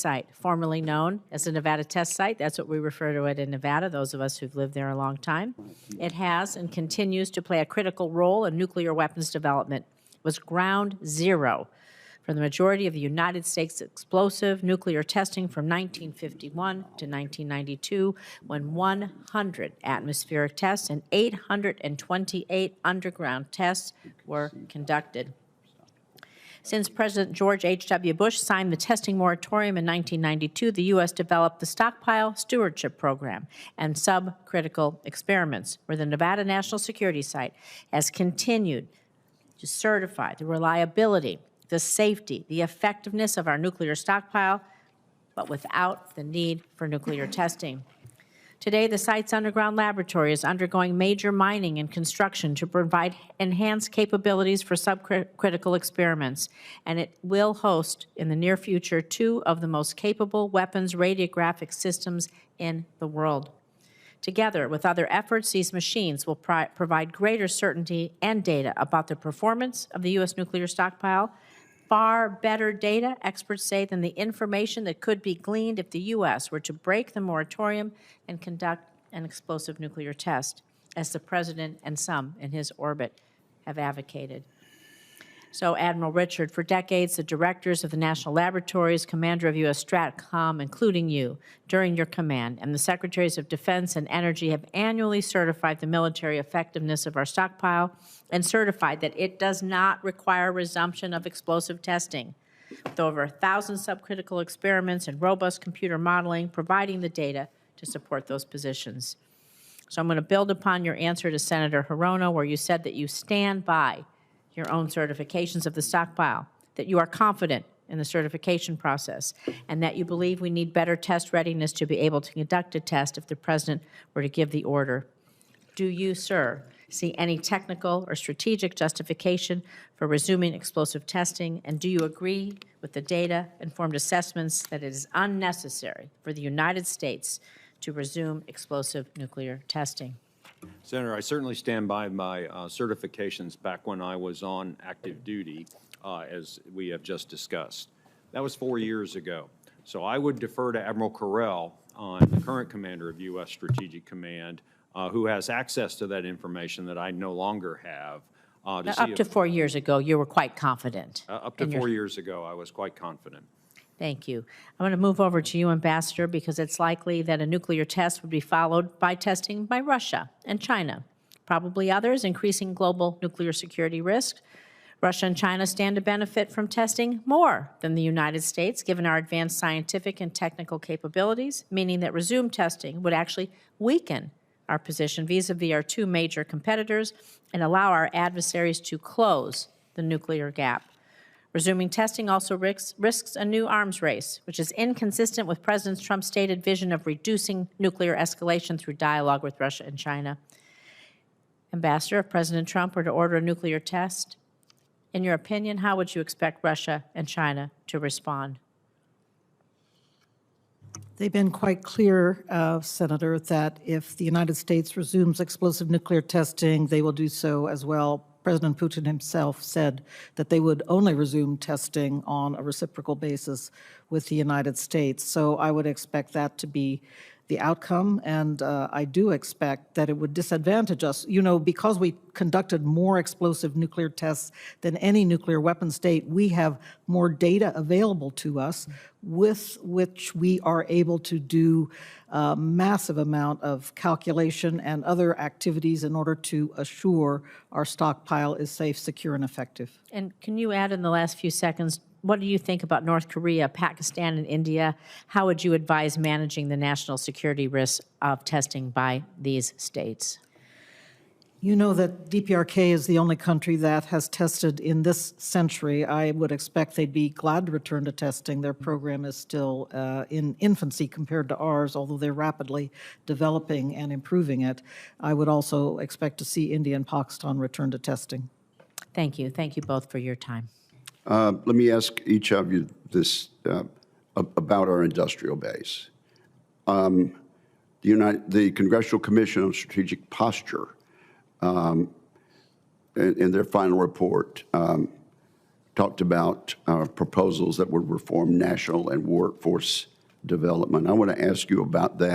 site, formerly known as the Nevada Test Site. That's what we refer to it in Nevada, those of us who've lived there a long time. It has and continues to play a critical role in nuclear weapons development. It was ground zero for the majority of the United States explosive nuclear testing from 1951 to 1992, when 100 atmospheric tests and 828 underground tests were conducted. Since President George H.W. Bush signed the testing moratorium in 1992, the U.S. developed the Stockpile Stewardship Program and subcritical experiments, where the Nevada National Security Site has continued to certify the reliability, the safety, the effectiveness of our nuclear stockpile, but without the need for nuclear testing. Today, the site's underground laboratory is undergoing major mining and construction to provide enhanced capabilities for subcritical experiments, and it will host in the near future 2 of the most capable weapons radiographic systems in the world. Together with other efforts, these machines will provide greater certainty and data about the performance of the U.S. nuclear stockpile, far better data, experts say, than the information that could be gleaned if the U.S. were to break the moratorium and conduct an explosive nuclear test, as the President and some in his orbit have advocated. So, Admiral Richard, for decades, the directors of the national laboratories, commander of U.S. STRATCOM, including you, during your command, and the secretaries of Defense and Energy have annually certified the military effectiveness of our stockpile and certified that it does not require resumption of explosive testing, with over 1,000 subcritical experiments and robust computer modeling providing the data to support those positions. So I'm going to build upon your answer to Senator Hirono, where you said that you stand by your own certifications of the stockpile, that you are confident in the certification process, and that you believe we need better test readiness to be able to conduct a test if the President were to give the order. Do you, sir, see any technical or strategic justification for resuming explosive testing, and do you agree with the data-informed assessments that it is unnecessary for the United States to resume explosive nuclear testing? Senator, I certainly stand by my certifications back when I was on active duty, as we have just discussed. That was 4 years ago. So I would defer to Admiral Carrell, the current commander of U.S. Strategic Command, who has access to that information that I no longer have. Up to 4 years ago, you were quite confident. Up to 4 years ago, I was quite confident. Thank you. I'm going to move over to you, Ambassador, because it's likely that a nuclear test would be followed by testing by Russia and China, probably others, increasing global nuclear security risks. Russia and China stand to benefit from testing more than the United States, given our advanced scientific and technical capabilities, meaning that resumed testing would actually weaken our position vis-a-vis our 2 major competitors and allow our adversaries to close the nuclear gap. Resuming testing also risks a new arms race, which is inconsistent with President Trump's stated vision of reducing nuclear escalation through dialogue with Russia and China. Ambassador, if President Trump were to order a nuclear test, in your opinion, how would you expect Russia and China to respond? They've been quite clear, Senator, that if the United States resumes explosive nuclear testing, they will do so as well. President Putin himself said that they would only resume testing on a reciprocal basis with the United States. So I would expect that to be the outcome, and I do expect that it would disadvantage us. You know, because we conducted more explosive nuclear tests than any nuclear weapon state, we have more data available to us with which we are able to do a massive amount of calculation and other activities in order to assure our stockpile is safe, secure, and effective. And can you add in the last few seconds, what do you think about North Korea, Pakistan, and India? How would you advise managing the national security risks of testing by these states? You know that DPRK is the only country that has tested in this century. I would expect they'd be glad to return to testing. Their program is still in infancy compared to ours, although they're rapidly developing and improving it. I would also expect to see India and Pakistan return to testing. Thank you. Thank you both for your time. Let me ask each of you this about our industrial base. The Congressional Commission on Strategic Posture, in their final report, talked about proposals that would reform national and workforce development. I want to ask you about that.